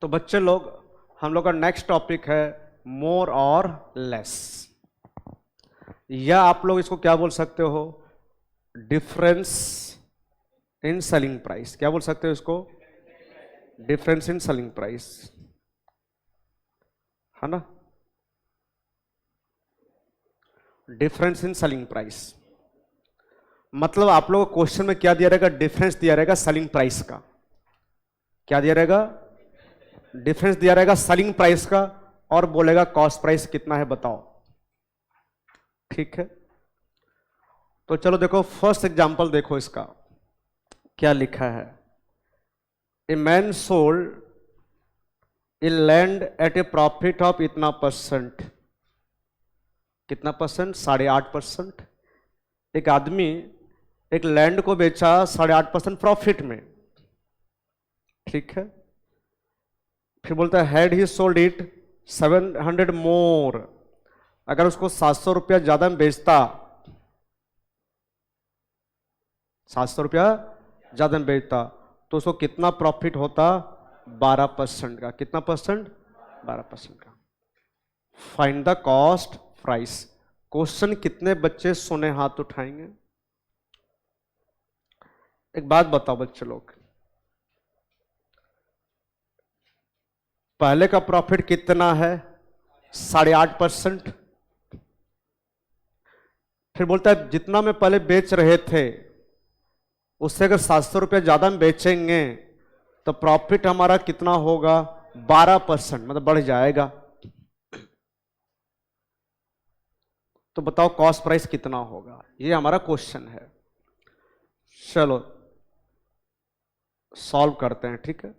तो बच्चे लोग, हम लोग का नेक्स्ट टॉपिक है मोर और लेस, या आप लोग इसको क्या बोल सकते हो, डिफरेंस इन सेलिंग प्राइस। क्या बोल सकते हो इसको? डिफरेंस इन सेलिंग प्राइस, है ना। डिफरेंस इन सेलिंग प्राइस मतलब आप लोगों को क्वेश्चन में क्या दिया रहेगा? डिफरेंस दिया रहेगा सेलिंग प्राइस का। क्या दिया रहेगा? डिफरेंस दिया रहेगा सेलिंग प्राइस का, और बोलेगा कॉस्ट प्राइस कितना है बताओ। ठीक है, तो चलो देखो फर्स्ट एग्जांपल देखो इसका क्या लिखा है। A man sold a land at a profit of इतना परसेंट। कितना परसेंट? 8.5%। एक आदमी एक लैंड को बेचा 8.5% प्रॉफिट में। ठीक है, फिर बोलता है हैड ही सोल्ड इट 700 मोर। अगर उसको 700 रुपया ज्यादा में बेचता, 700 रुपया ज्यादा में बेचता, तो उसको कितना प्रॉफिट होता? 12% का। कितना परसेंट? 12% का। Find the cost price. Question कितने बच्चे सुने हाथ उठाएंगे? एक बात बताओ बच्चे लोग, पहले का प्रॉफिट कितना है? 8.5%। फिर बोलता है जितना में पहले बेच रहे थे उससे अगर 700 रुपया ज्यादा में बेचेंगे तो प्रॉफिट हमारा कितना होगा? 12%, मतलब बढ़ जाएगा। तो बताओ कॉस्ट प्राइस कितना होगा? ये हमारा क्वेश्चन है। चलो सॉल्व करते हैं। ठीक है,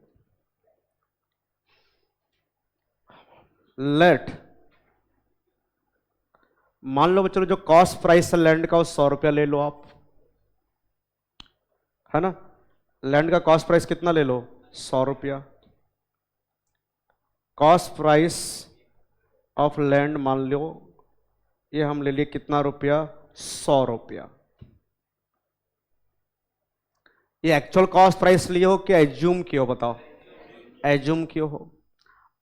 लेट, मान लो चलो जो कॉस्ट प्राइस है लैंड का वो 100 रुपया ले लो आप, है ना। लैंड का कॉस्ट प्राइस कितना ले लो? 100 रुपया। कॉस्ट प्राइस ऑफ लैंड मान लो ये हम ले लिए कितना रुपया? 100 रुपया। ये एक्चुअल कॉस्ट प्राइस लिए हो कि एज्यूम किए हो? बताओ, एज्यूम किए हो।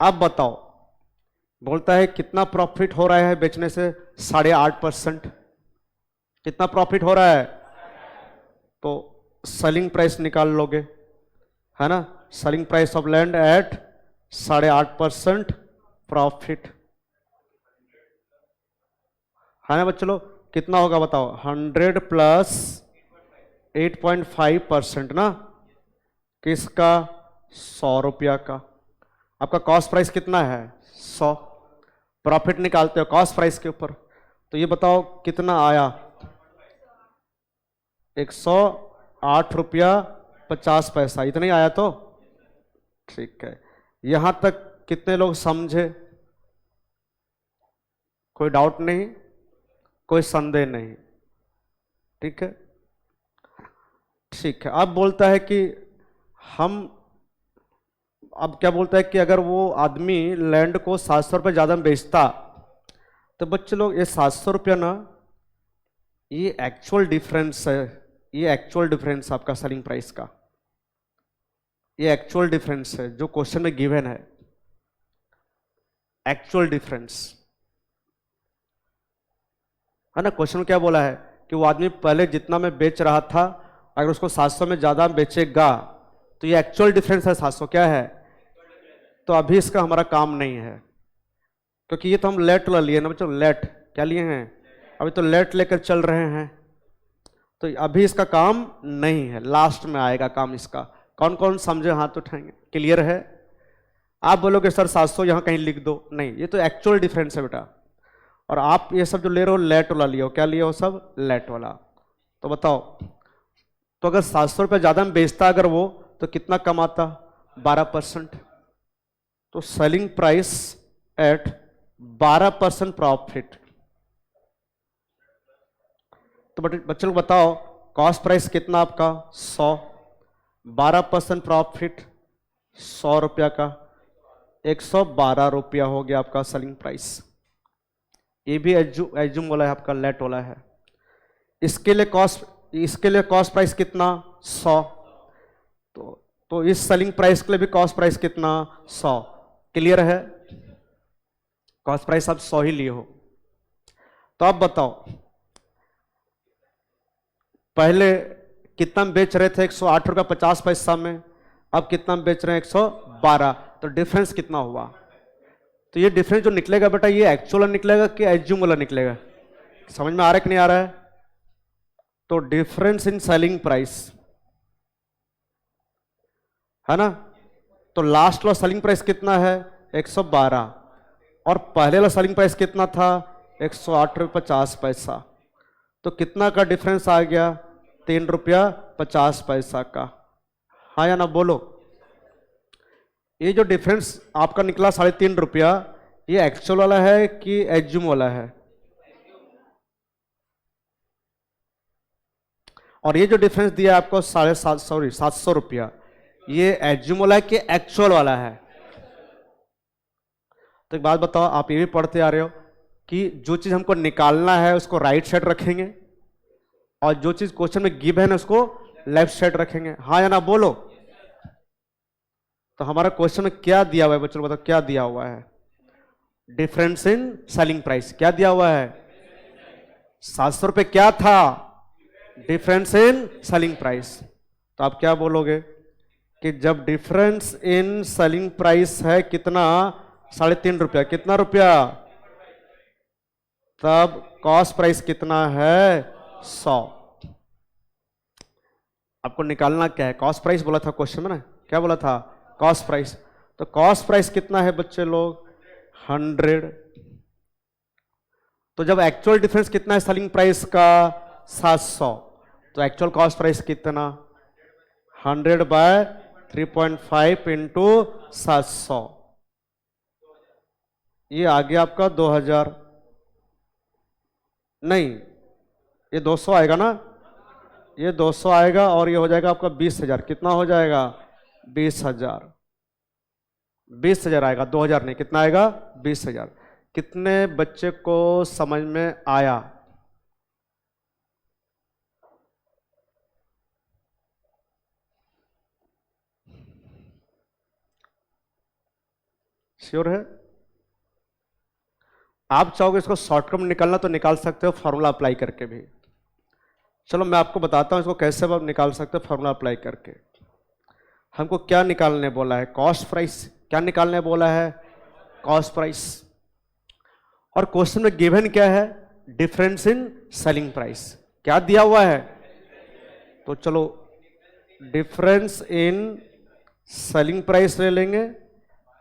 अब बताओ, बोलता है कितना प्रॉफिट हो रहा है बेचने से? 8.5%। कितना प्रॉफिट हो रहा है? तो सेलिंग प्राइस निकाल लोगे, है ना। Selling price of land at 8.5% profit, है ना बच्चों लोग। कितना होगा बताओ? 100 प्लस 8.5% ना, किसका? 100 रुपया का। आपका कॉस्ट प्राइस कितना है? 100। प्रॉफिट निकालते हो कॉस्ट प्राइस के ऊपर, तो ये बताओ कितना आया? 108 रुपया 50 पैसा, इतना ही आया। तो ठीक है, यहां तक कितने लोग समझे? कोई डाउट नहीं, कोई संदेह नहीं? ठीक है, ठीक है। अब बोलता है कि हम, अब क्या बोलता है कि अगर वो आदमी लैंड को 700 रुपये ज्यादा में बेचता, तो बच्चे लोग ये 700 रुपया ना, ये एक्चुअल डिफरेंस है। ये एक्चुअल डिफरेंस आपका सेलिंग प्राइस का, ये एक्चुअल डिफरेंस है जो क्वेश्चन में गिवन है। एक्चुअल डिफरेंस, है ना। क्वेश्चन में क्या बोला है कि वो आदमी पहले जितना में बेच रहा था अगर उसको 700 में ज्यादा बेचेगा, तो ये एक्चुअल डिफरेंस है 700। क्या है? तो अभी इसका हमारा काम नहीं है, क्योंकि ये तो हम लेट वाला लिए ना बच्चों। लेट क्या लिए हैं? अभी तो लेट लेकर चल रहे हैं, तो अभी इसका काम नहीं है, लास्ट में आएगा काम इसका। कौन कौन समझे हाथ उठाएंगे? क्लियर है? आप बोलोगे सर 700 यहां कहीं लिख दो, नहीं, ये तो एक्चुअल डिफरेंस है बेटा। और आप ये सब जो ले रहे हो लेट वाला लिए हो। क्या लिए हो? सब लेट वाला। तो बताओ, तो अगर 700 रुपये ज्यादा में बेचता अगर वो, तो कितना कमाता? 12%। तो सेलिंग प्राइस एट 12% प्रॉफिट। तो बच्चे लोग बताओ कॉस्ट प्राइस कितना आपका? 100। 12% प्रॉफिट 100 रुपया का, 112 रुपया हो गया आपका सेलिंग प्राइस। ये भी एज्यूम वाला है आपका, लेट वाला है। इसके लिए कॉस्ट प्राइस कितना? 100। तो तो इस सेलिंग प्राइस के लिए भी कॉस्ट प्राइस कितना 100। क्लियर है? कॉस्ट प्राइस आप 100 ही लिए हो। तो अब बताओ पहले कितना में बेच रहे थे 108 रुपया 50 पैसा में, अब कितना में बेच रहे हैं 112, तो डिफरेंस कितना हुआ? तो ये डिफरेंस जो निकलेगा बेटा ये एक्चुअल निकलेगा कि एज्यूम वाला निकलेगा? समझ में आ रहा है कि नहीं आ रहा है? तो डिफरेंस इन सेलिंग प्राइस है ना, तो लास्ट वाला सेलिंग प्राइस कितना है 112 और पहले वाला सेलिंग प्राइस कितना था 108 रुपये 50 पैसा, तो कितना का डिफरेंस आ गया 3 रुपया 50 पैसा का। हाँ या ना बोलो? ये जो डिफरेंस आपका निकला 3.5 रुपया, ये एक्चुअल वाला है कि एज्यूम वाला है? और ये जो डिफरेंस दिया आपको 750 रुपया, ये एज्यूम वाला है कि एक्चुअल वाला है? तो एक बात बताओ, आप ये भी पढ़ते आ रहे हो कि जो चीज हमको निकालना है उसको राइट साइड रखेंगे और जो चीज क्वेश्चन में गिव है ना उसको लेफ्ट साइड रखेंगे। हाँ या ना बोलो? तो हमारा क्वेश्चन में क्या दिया हुआ है बच्चों बताओ, क्या दिया हुआ है? डिफरेंस इन सेलिंग प्राइस क्या दिया हुआ है? 700 रुपये क्या था? Difference in selling price. तो आप क्या बोलोगे कि जब डिफरेंस इन सेलिंग प्राइस है कितना 3.5 रुपया, कितना रुपया, तब कॉस्ट प्राइस कितना है 100। आपको निकालना क्या है? कॉस्ट प्राइस बोला था क्वेश्चन में ना, क्या बोला था? Cost price. तो कॉस्ट प्राइस कितना है बच्चे लोग 100। तो जब एक्चुअल डिफरेंस कितना है सेलिंग प्राइस का 700, तो एक्चुअल कॉस्ट प्राइस कितना 100/3.5 इंटू 700, ये आ गया आपका 2000। नहीं, ये 200 आएगा ना, ये 200 आएगा और ये हो जाएगा आपका 20,000। कितना हो जाएगा 20,000, 20,000 आएगा, 2000 नहीं, कितना आएगा 20,000। कितने बच्चे को समझ में आया? श्योर है? आप चाहोगे इसको शॉर्टकट में निकालना तो निकाल सकते हो फॉर्मूला अप्लाई करके भी। चलो मैं आपको बताता हूं इसको कैसे आप निकाल सकते हो फॉर्मूला अप्लाई करके। हमको क्या निकालने बोला है? Cost price. क्या निकालने बोला है? Cost price. और क्वेश्चन में गिवन क्या है? Difference in selling price. क्या दिया हुआ है? तो चलो डिफरेंस इन सेलिंग प्राइस ले लेंगे,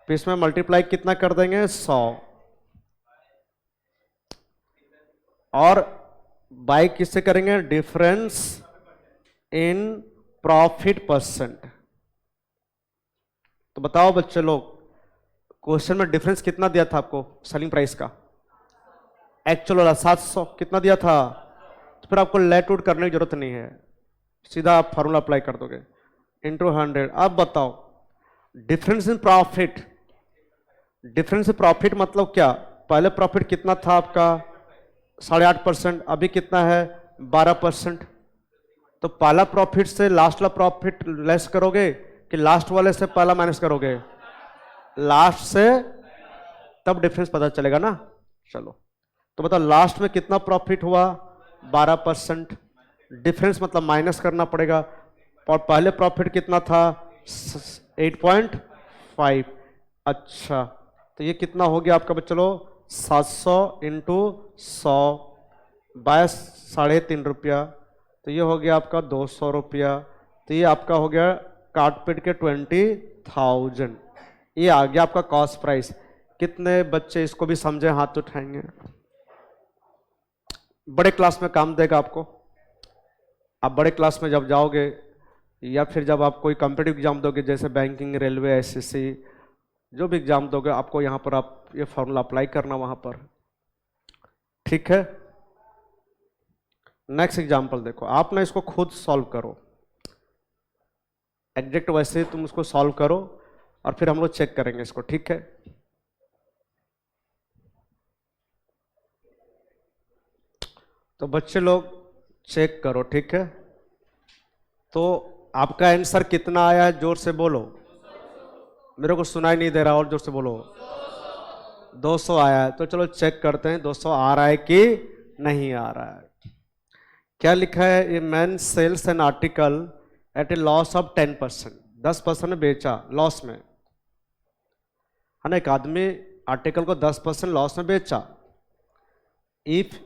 फिर इसमें मल्टीप्लाई कितना कर देंगे 100 और बाय किससे करेंगे? Difference in profit percent. तो बताओ बच्चे लोग क्वेश्चन में डिफरेंस कितना दिया था आपको सेलिंग प्राइस का? एक्चुअल वाला 700 कितना दिया था? तो फिर आपको लेट आउट करने की जरूरत नहीं है, सीधा आप फॉर्मूला अप्लाई कर दोगे इंटू 100। अब बताओ difference in profit. Difference in profit मतलब क्या? पहले प्रॉफिट कितना था आपका 8.5%, अभी कितना है 12%। तो पहला प्रॉफिट से लास्ट वाला प्रॉफिट लेस करोगे कि लास्ट वाले से पहला माइनस करोगे? लास्ट से, तब डिफरेंस पता चलेगा ना। चलो तो बताओ लास्ट में कितना प्रॉफिट हुआ 12%, डिफरेंस मतलब माइनस करना पड़ेगा। और पहले प्रॉफिट कितना था 8.5। अच्छा तो ये कितना हो गया आपका बच्चों लोग 700 इंटू 100 बाय 3.5 रुपया, तो ये हो गया आपका 200 रुपया। तो ये आपका हो गया काट पीट के 20,000। ये आ गया आपका कॉस्ट प्राइस। कितने बच्चे इसको भी समझे हाथ उठाएंगे? बड़े क्लास में काम देगा आपको। आप बड़े क्लास में जब जाओगे या फिर जब आप कोई कॉम्पिटिटिव एग्जाम दोगे जैसे बैंकिंग, रेलवे, एसएससी, जो भी एग्जाम दोगे आपको यहाँ पर आप ये फॉर्मूला अप्लाई करना वहाँ पर। ठीक है, नेक्स्ट एग्जाम्पल देखो, आप ना इसको खुद सॉल्व करो एग्जैक्ट वैसे तुम उसको सॉल्व करो और फिर हम लोग चेक करेंगे इसको। ठीक है, तो बच्चे लोग चेक करो। ठीक है, तो आपका आंसर कितना आया है? जोर से बोलो, मेरे को सुनाई नहीं दे रहा, और जोर से बोलो। 200 आया है। तो चलो चेक करते हैं 200 आ रहा है कि नहीं आ रहा है। क्या लिखा है? A man sells an article at a loss of 10%, 10% में बेचा, लॉस में है ना। एक आदमी आर्टिकल को 10% लॉस में बेचा। If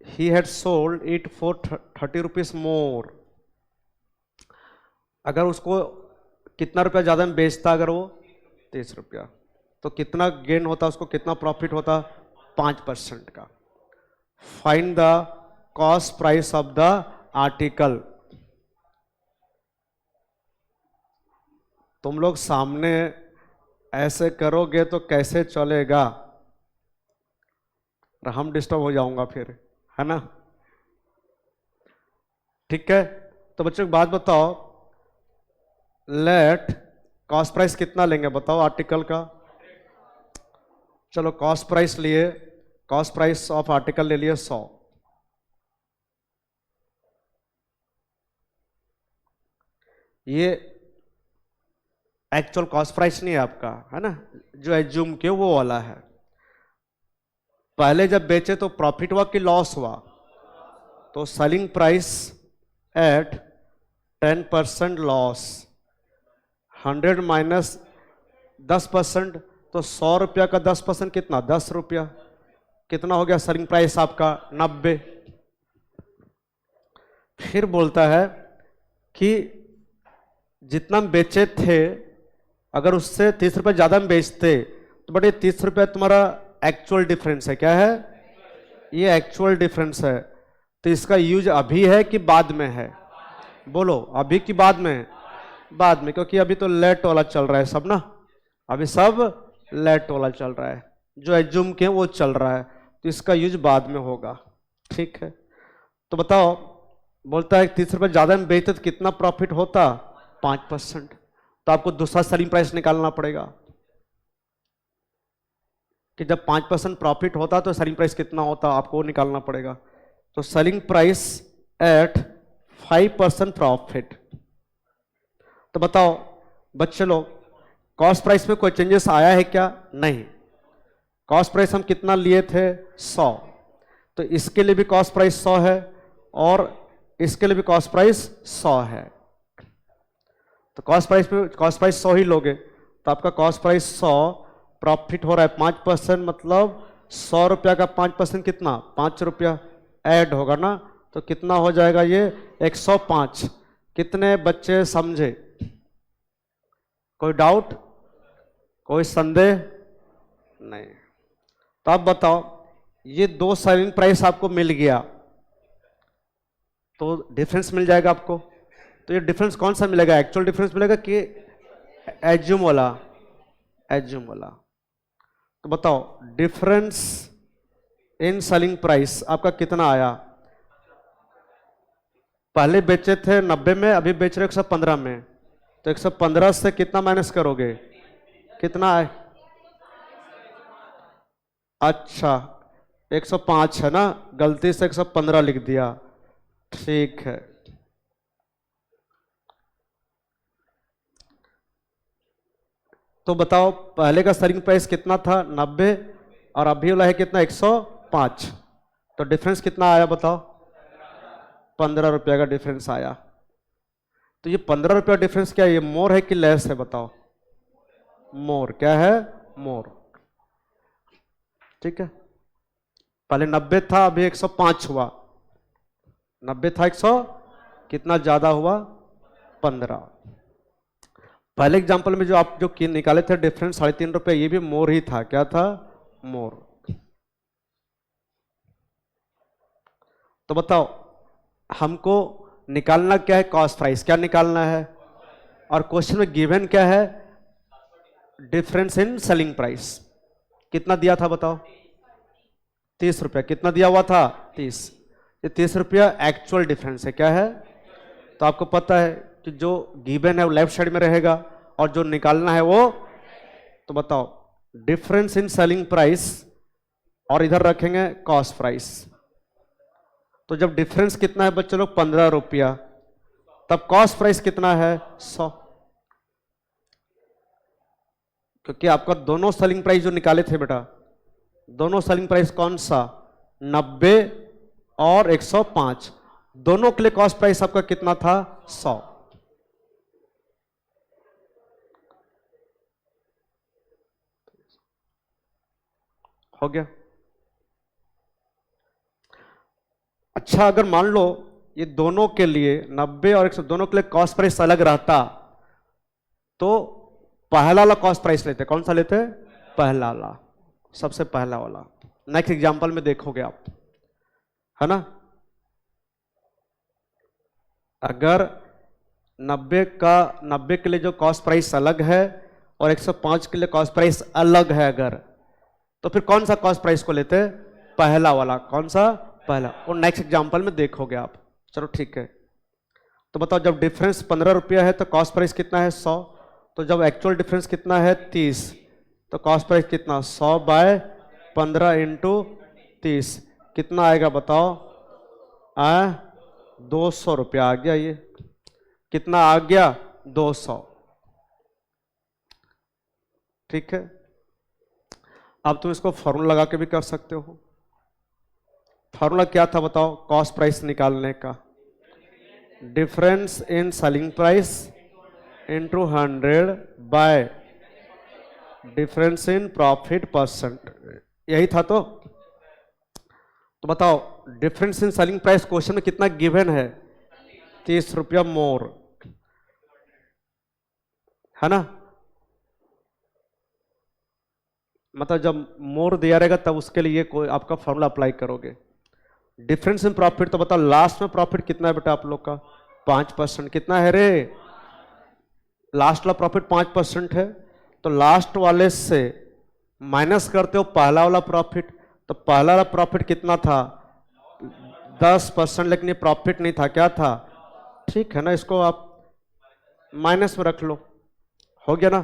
he had sold it for 30 rupees more, अगर उसको कितना रुपया ज़्यादा में बेचता, अगर वो 30 रुपया, तो कितना गेन होता, उसको कितना प्रॉफिट होता? 5% का। Find the cost price of the article. तुम लोग सामने ऐसे करोगे तो कैसे चलेगा? हम डिस्टर्ब हो जाऊंगा फिर, है ना। ठीक है, तो बच्चों एक बात बताओ, लेट कॉस्ट प्राइस कितना लेंगे बताओ आर्टिकल का? चलो कॉस्ट प्राइस लिए, कॉस्ट प्राइस ऑफ आर्टिकल ले लिए 100। ये एक्चुअल कॉस्ट प्राइस नहीं है आपका, है ना, जो एज्यूम के वो वाला है। पहले जब बेचे तो प्रॉफिट हुआ कि लॉस हुआ? तो selling price at 10% loss, 100 minus 10%, तो 100 रुपया का 10% कितना? 10 रुपया। कितना हो गया सेलिंग प्राइस आपका? 90। फिर बोलता है कि जितना बेचे थे, अगर उससे 30 रुपये ज़्यादा में बेचते तो बटे 30 रुपये तुम्हारा एक्चुअल डिफरेंस है। क्या है? ये एक्चुअल डिफरेंस है। तो इसका यूज अभी है कि बाद में है? बोलो, अभी कि बाद में? बाद में, क्योंकि अभी तो लेट वाला चल रहा है सब ना, अभी सब लेट वाला चल रहा है, जो एज्यूम के वो चल रहा है, तो इसका यूज बाद में होगा। ठीक है, तो बताओ, बोलता है 30 रुपये ज़्यादा में बेचते तो कितना प्रॉफिट होता? 5%। तो आपको दूसरा सेलिंग प्राइस निकालना पड़ेगा कि जब 5% प्रॉफिट होता तो सेलिंग प्राइस कितना होता, आपको निकालना पड़ेगा। तो सेलिंग प्राइस एट 5% प्रॉफिट। तो बताओ बच्चे लोग, कॉस्ट प्राइस में कोई चेंजेस आया है क्या? नहीं। कॉस्ट प्राइस हम कितना लिए थे? 100। तो इसके लिए भी कॉस्ट प्राइस 100 है और इसके लिए भी कॉस्ट प्राइस 100 है। तो कॉस्ट प्राइस 100 ही लोगे, तो आपका कॉस्ट प्राइस 100, प्रॉफिट हो रहा है 5%, मतलब 100 रुपया का 5% कितना? 5 रुपया ऐड होगा ना, तो कितना हो जाएगा ये? 105। कितने बच्चे समझे? कोई डाउट, कोई संदेह नहीं? तो आप बताओ, ये दो सेलिंग प्राइस आपको मिल गया तो डिफरेंस मिल जाएगा आपको। तो ये डिफरेंस कौन सा मिलेगा? एक्चुअल डिफरेंस मिलेगा कि एज्यूम वाला? एज्यूम वाला। तो बताओ, डिफरेंस इन सेलिंग प्राइस आपका कितना आया? पहले बेचे थे 90 में, अभी बेच रहे 115 में, तो 115 से कितना माइनस करोगे? कितना है? अच्छा, 105 है ना, गलती से 115 लिख दिया। ठीक है, तो बताओ पहले का सेलिंग प्राइस कितना था? 90, और अभी वाला है कितना? 105। तो डिफरेंस कितना आया बताओ? 15 रुपया का डिफरेंस आया। तो ये 15 रुपया डिफरेंस क्या है? ये मोर है कि लेस है बताओ? मोर। क्या है? मोर। ठीक है, पहले 90 था, अभी 105 हुआ। 90 था, 100 कितना ज्यादा हुआ? 15। पहले एग्जांपल में जो आप जो निकाले थे डिफरेंस 3.5 रुपये, ये भी मोर ही था। क्या था? मोर। तो बताओ, हमको निकालना क्या है? Cost price. क्या निकालना है? और क्वेश्चन में गिवन क्या है? Difference in selling price. कितना दिया था बताओ? 30 रुपया। कितना दिया हुआ था? 30। ये 30 रुपया एक्चुअल डिफरेंस है। क्या है? तो आपको पता है कि जो गिवन है वो लेफ्ट साइड में रहेगा और जो निकालना है वो, तो बताओ डिफरेंस इन सेलिंग प्राइस और इधर रखेंगे कॉस्ट प्राइस। तो जब डिफरेंस कितना है बच्चे लोग? 15 रुपया, तब कॉस्ट प्राइस कितना है 100, क्योंकि आपका दोनों सेलिंग प्राइस जो निकाले थे बेटा, दोनों सेलिंग प्राइस कौन सा 90 और 105, दोनों के लिए कॉस्ट प्राइस आपका कितना था 100। हो गया। अच्छा अगर मान लो ये दोनों के लिए 90 और 100 दोनों के लिए कॉस्ट प्राइस अलग रहता तो पहला वाला कॉस्ट प्राइस लेते, कौन सा लेते, पहला वाला, सबसे पहला वाला। नेक्स्ट एग्जांपल में देखोगे आप, है ना। अगर 90 के लिए जो कॉस्ट प्राइस अलग है और 105 के लिए कॉस्ट प्राइस अलग है अगर, तो फिर कौन सा कॉस्ट प्राइस को लेते, पहला वाला। कौन सा, पहला। और नेक्स्ट एग्जांपल में देखोगे आप। चलो ठीक है, तो बताओ जब डिफरेंस 15 रुपया है तो कॉस्ट प्राइस कितना है 100, तो जब एक्चुअल डिफरेंस कितना है 30 तो कॉस्ट प्राइस कितना 100 बाय 15 इंटू 30 कितना आएगा बताओ, 200 रुपया आ गया। ये कितना आ गया 200, ठीक है। अब तुम इसको फॉर्मूला लगा के भी कर सकते हो। फॉर्मूला क्या था बताओ कॉस्ट प्राइस निकालने का, difference in selling price into 100 bye difference in profit percent, यही था। तो बताओ difference in selling price question में कितना गिवन है, 30 रुपया मोर, है ना। मतलब जब मोर दिया रहेगा तब उसके लिए कोई आपका फॉर्मूला अप्लाई करोगे। डिफरेंस इन प्रॉफिट, तो बताओ लास्ट में प्रॉफिट कितना है बेटा आप लोग का 5%, कितना है रे, लास्ट वाला प्रॉफिट 5% है, तो लास्ट वाले से माइनस करते हो पहला वाला प्रॉफिट, तो पहला वाला प्रॉफिट कितना था 10%, लेकिन ये प्रॉफिट नहीं था, क्या था, ठीक है ना। इसको आप माइनस में रख लो, हो गया ना।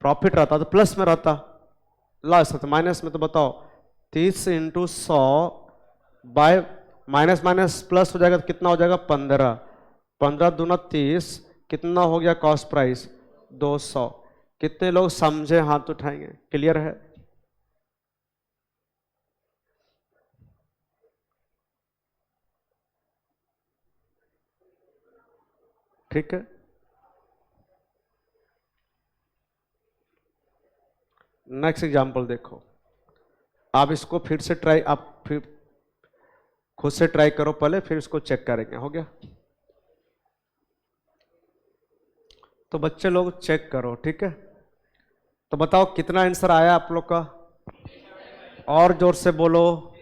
प्रॉफिट रहता तो प्लस में रहता, लॉस है तो माइनस में। तो बताओ 30 into 100 bye minus minus plus हो जाएगा तो कितना हो जाएगा 15, 15 दूना 30, कितना हो गया कॉस्ट प्राइस 200। कितने लोग समझे हाथ उठाएंगे, क्लियर है। ठीक है, नेक्स्ट एग्जांपल देखो। आप इसको फिर से ट्राई, आप फिर खुद से ट्राई करो पहले, फिर इसको चेक करेंगे। हो गया, तो बच्चे लोग चेक करो, ठीक है। तो बताओ कितना आंसर आया आप लोग का, और जोर से बोलो।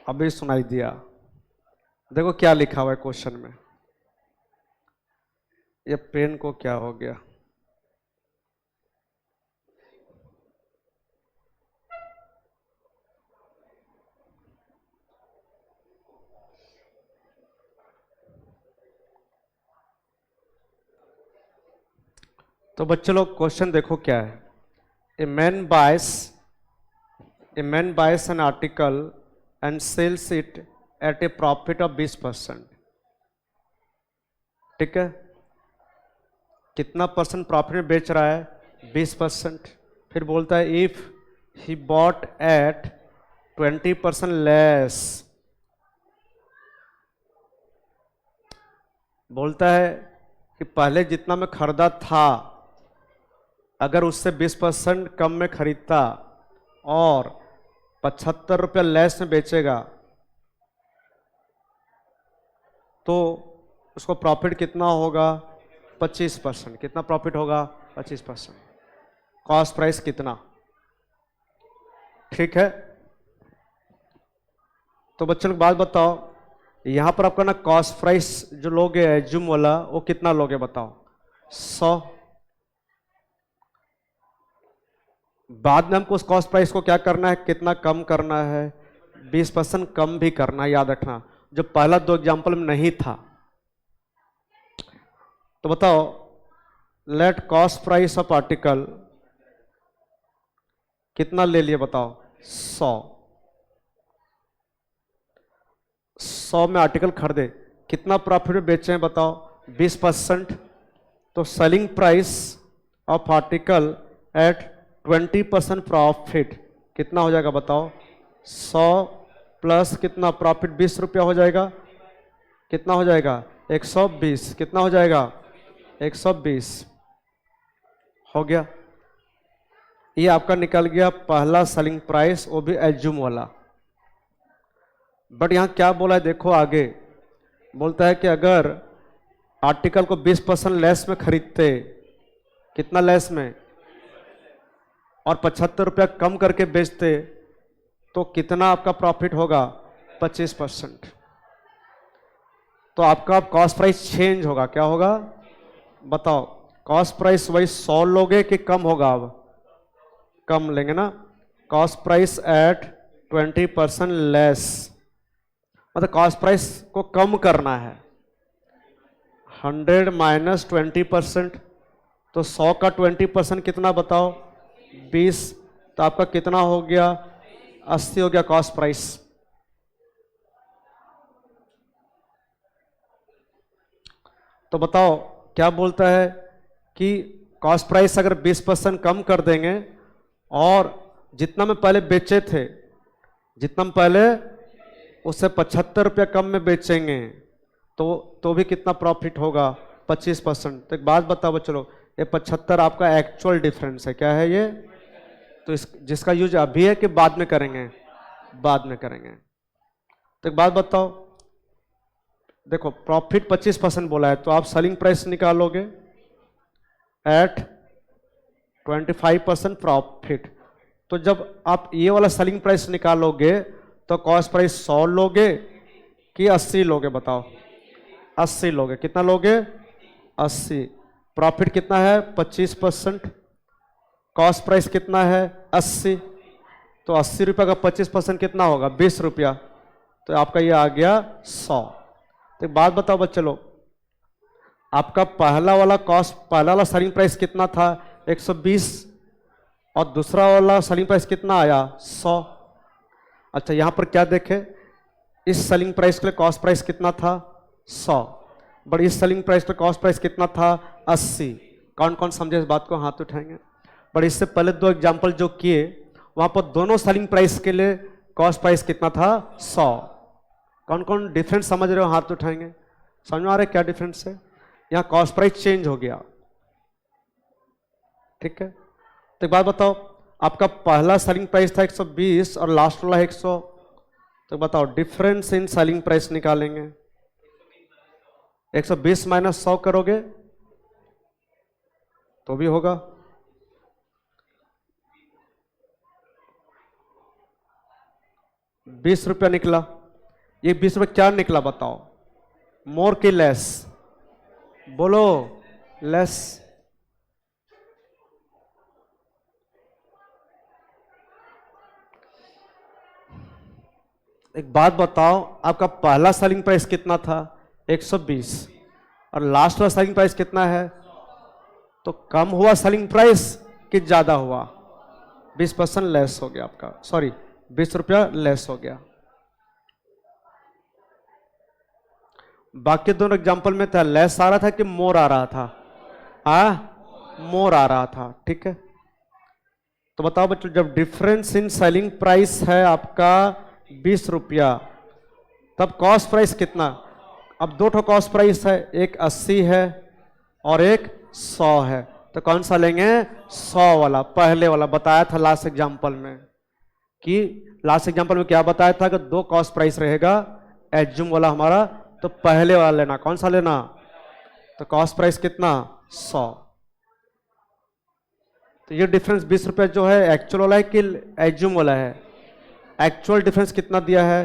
अभी सुनाई दिया। देखो क्या लिखा हुआ है क्वेश्चन में, ये पेन को क्या हो गया, तो बच्चे लोग क्वेश्चन देखो क्या है। A man buys an article and sells it at a profit of 20%, ठीक है। कितना परसेंट प्रॉफिट में बेच रहा है 20%। फिर बोलता है if he bought at 20% less, बोलता है कि पहले जितना मैं खरीदा था अगर उससे 20% कम में खरीदता और 75 रुपया लेस में बेचेगा तो उसको प्रॉफिट कितना होगा 25%। कितना प्रॉफिट होगा 25%। कॉस्ट प्राइस कितना, ठीक है। तो बच्चों की बात बताओ, यहां पर आपका ना कॉस्ट प्राइस जो लोगे एज्यूम वाला वो कितना लोगे बताओ 100। बाद में हमको उस कॉस्ट प्राइस को क्या करना है, कितना कम करना है 20% कम भी करना है, याद रखना, जो पहला दो एग्जाम्पल में नहीं था। तो बताओ let cost price of article कितना ले लिए बताओ 100 में आर्टिकल खरीदे कितना प्रॉफिट में बेचे हैं बताओ? 20%। तो selling price of article at 20% profit कितना हो जाएगा बताओ? 100 प्लस कितना प्रॉफिट 20 रुपया हो जाएगा, कितना हो जाएगा? 120। कितना हो जाएगा? 120 हो गया। ये आपका निकल गया पहला सेलिंग प्राइस, वो भी एज्यूम वाला। बट यहां क्या बोला है देखो आगे, बोलता है कि अगर आर्टिकल को 20% लेस में खरीदते, कितना लेस में, और 75 रुपया कम करके बेचते, तो कितना आपका प्रॉफिट होगा? 25%। तो आपका कॉस्ट प्राइस चेंज होगा, क्या होगा बताओ? कॉस्ट प्राइस वही 100 लोगे कि कम होगा? अब कम लेंगे ना। कॉस्ट प्राइस एट 20% लेस, मतलब कॉस्ट प्राइस को कम करना है। 100 माइनस 20%, तो 100 का 20% कितना बताओ? 20। तो आपका कितना हो गया? 80 हो गया कॉस्ट प्राइस। तो बताओ क्या बोलता है कि कॉस्ट प्राइस अगर 20% कम कर देंगे और जितना में पहले बेचे थे, जितना में पहले, उससे 75 रुपया कम में बेचेंगे, तो भी कितना प्रॉफिट होगा? 25%। तो एक बात बताओ चलो, ये 75 आपका एक्चुअल डिफरेंस है, क्या है ये? तो जिसका यूज अभी है कि बाद में करेंगे? बाद में करेंगे। तो एक बात बताओ, देखो प्रॉफिट 25% बोला है, तो आप सेलिंग प्राइस निकालोगे एट 25% प्रॉफिट। तो जब आप ये वाला सेलिंग प्राइस निकालोगे तो कॉस्ट प्राइस 100 लोगे कि 80 लोगे बताओ? 80 लोगे। कितना लोगे? 80। प्रॉफिट कितना है? 25%। कॉस्ट प्राइस कितना है? 80। तो 80 रुपये का 25% कितना होगा? 20 रुपया। तो आपका ये आ गया 100। तो एक बात बताओ बच्चे लोग, आपका पहला वाला सेलिंग प्राइस कितना था? 120। और दूसरा वाला सेलिंग प्राइस कितना आया? 100। अच्छा यहां पर क्या देखें, इस सेलिंग प्राइस के लिए कॉस्ट प्राइस कितना था? 100। बट इस सेलिंग प्राइस पे कॉस्ट प्राइस कितना था? 80। कौन कौन समझे इस बात को? हाथ उठाएंगे। बट इससे पहले दो एग्जांपल जो किए, वहां पर दोनों सेलिंग प्राइस के लिए कॉस्ट प्राइस कितना था? 100। कौन कौन डिफरेंस समझ रहे हो? हाथ उठाएंगे। समझ में आ रहा है क्या डिफरेंस है? यहां कॉस्ट प्राइस चेंज हो गया, ठीक है। तो एक बात बताओ, आपका पहला सेलिंग प्राइस था 120 और लास्ट वाला 100, तो बताओ डिफरेंस इन सेलिंग प्राइस निकालेंगे। 120 माइनस 100 करोगे तो भी होगा 20 रुपया निकला। ये 20 रुपया क्या निकला बताओ? मोर की लेस? बोलो लेस। एक बात बताओ, आपका पहला सेलिंग प्राइस कितना था? 120। और लास्ट वाला सेलिंग प्राइस कितना है? तो कम हुआ सेलिंग प्राइस कि ज्यादा हुआ? 20% लेस हो गया आपका, सॉरी 20 रुपया लेस हो गया। बाकी दोनों एग्जांपल में था लेस आ रहा था कि मोर आ रहा था? मोर आ रहा था, ठीक है। तो बताओ बच्चों, जब डिफरेंस इन सेलिंग प्राइस है आपका 20 रुपया, तब कॉस्ट प्राइस कितना? अब दो ठो कॉस्ट प्राइस है, एक 80 है और एक 100 है, तो कौन सा लेंगे? 100 वाला, पहले वाला। बताया था लास्ट एग्जांपल में कि लास्ट एग्जांपल में क्या बताया था कि दो कॉस्ट प्राइस रहेगा, एज्यूम वाला हमारा, तो पहले वाला लेना। कौन सा लेना? तो कॉस्ट प्राइस कितना? 100। तो ये डिफरेंस 20 रुपए जो है एक्चुअल वाला है कि एज्यूम वाला है? एक्चुअल डिफरेंस कितना दिया है?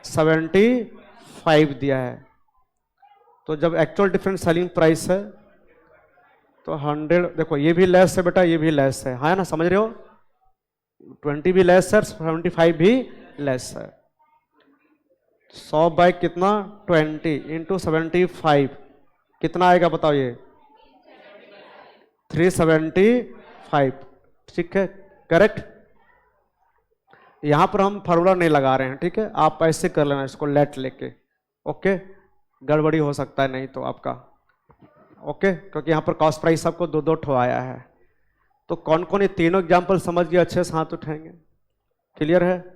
75 दिया है। तो जब एक्चुअल डिफरेंस सेलिंग प्राइस है तो 100, देखो ये भी लेस है बेटा, ये भी लेस है, हाँ ना, समझ रहे हो? 20 भी लेस है, 75 भी लेस है। 100 बाय कितना? 20 इंटू 75 कितना आएगा बताओ? ये 375, ठीक है, करेक्ट। यहां पर हम फॉर्मूला नहीं लगा रहे हैं, ठीक है, आप ऐसे कर लेना इसको लेट लेके, ओके। गड़बड़ी हो सकता है नहीं तो आपका। ओके, क्योंकि यहाँ पर कॉस्ट प्राइस आपको दो दो ठो आया है। तो कौन कौन ये तीनों एग्जाम्पल समझ गए अच्छे से हाथ उठाएंगे? क्लियर है?